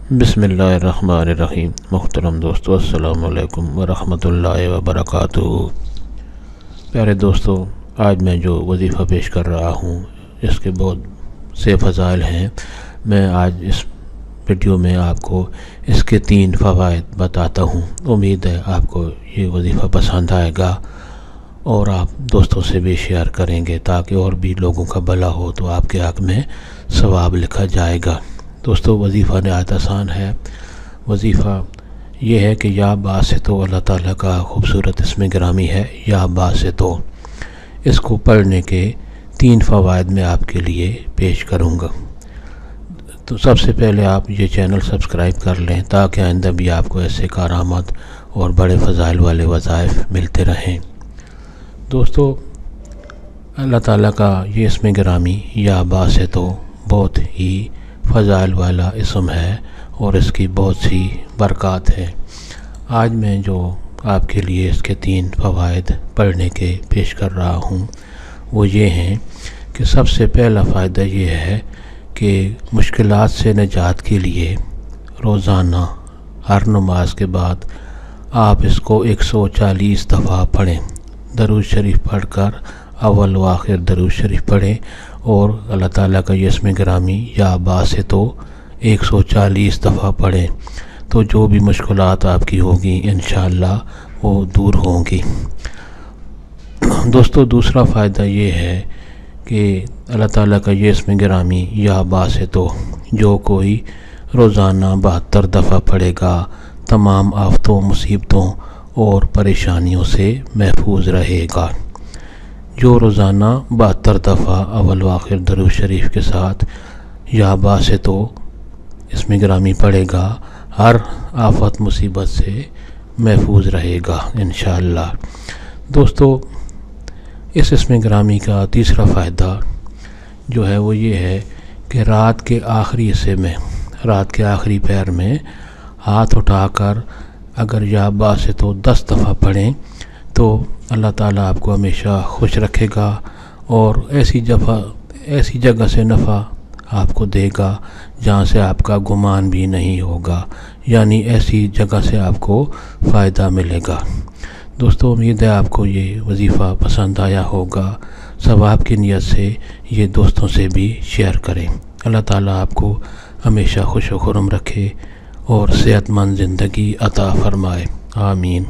بسم اللہ الرحمن الرحیم۔ محترم دوستو، السلام علیکم ورحمۃ اللہ وبرکاتہ۔ پیارے دوستو، آج میں جو وظیفہ پیش کر رہا ہوں اس کے بہت سے فضائل ہیں۔ میں آج اس ویڈیو میں آپ کو اس کے 3 فوائد بتاتا ہوں۔ امید ہے آپ کو یہ وظیفہ پسند آئے گا اور آپ دوستوں سے بھی شیئر کریں گے تاکہ اور بھی لوگوں کا بھلا ہو تو آپ کے حق میں ثواب لکھا جائے گا۔ دوستو، وظیفہ نہایت آسان ہے۔ وظیفہ یہ ہے کہ یا باسطو، اللہ تعالیٰ کا خوبصورت اسم گرامی ہے یا باسطو۔ اس کو پڑھنے کے 3 فوائد میں آپ کے لیے پیش کروں گا۔ تو سب سے پہلے آپ یہ چینل سبسکرائب کر لیں تاکہ آئندہ بھی آپ کو ایسے کارآمد اور بڑے فضائل والے وظائف ملتے رہیں۔ دوستو، اللہ تعالیٰ کا یہ اسم گرامی یا باسطو بہت ہی فضائل والا اسم ہے اور اس کی بہت سی برکات ہیں۔ آج میں جو آپ کے لیے اس کے 3 فوائد پڑھنے کے پیش کر رہا ہوں وہ یہ ہیں کہ سب سے پہلا فائدہ یہ ہے کہ مشکلات سے نجات کے لیے روزانہ ہر نماز کے بعد آپ اس کو 140 دفعہ پڑھیں۔ درود شریف پڑھ کر اول و آخر درود شریف پڑھیں اور اللہ تعالیٰ کا یہ اسم گرامی یا باسطو 140 دفعہ پڑھیں تو جو بھی مشکلات آپ کی ہوگی انشاءاللہ وہ دور ہوں گی۔ دوستو، دوسرا فائدہ یہ ہے کہ اللہ تعالیٰ کا یہ اسم گرامی یا باسطو جو کوئی روزانہ 72 دفعہ پڑھے گا تمام آفتوں، مصیبتوں اور پریشانیوں سے محفوظ رہے گا۔ جو روزانہ 72 دفعہ اول و آخر درود شریف کے ساتھ یا باسطو اسم گرامی پڑھے گا ہر آفت مصیبت سے محفوظ رہے گا انشاءاللہ۔ دوستو، اس اسم گرامی کا تیسرا فائدہ جو ہے وہ یہ ہے کہ رات کے آخری حصے میں، رات کے آخری پہر میں ہاتھ اٹھا کر اگر یا باسطو 10 دفعہ پڑھیں تو اللہ تعالیٰ آپ کو ہمیشہ خوش رکھے گا اور ایسی جگہ سے نفع آپ کو دے گا جہاں سے آپ کا گمان بھی نہیں ہوگا، یعنی ایسی جگہ سے آپ کو فائدہ ملے گا۔ دوستو، امید ہے آپ کو یہ وظیفہ پسند آیا ہوگا۔ ثواب کی نیت سے یہ دوستوں سے بھی شیئر کریں۔ اللہ تعالیٰ آپ کو ہمیشہ خوش و خرم رکھے اور صحت مند زندگی عطا فرمائے، آمین۔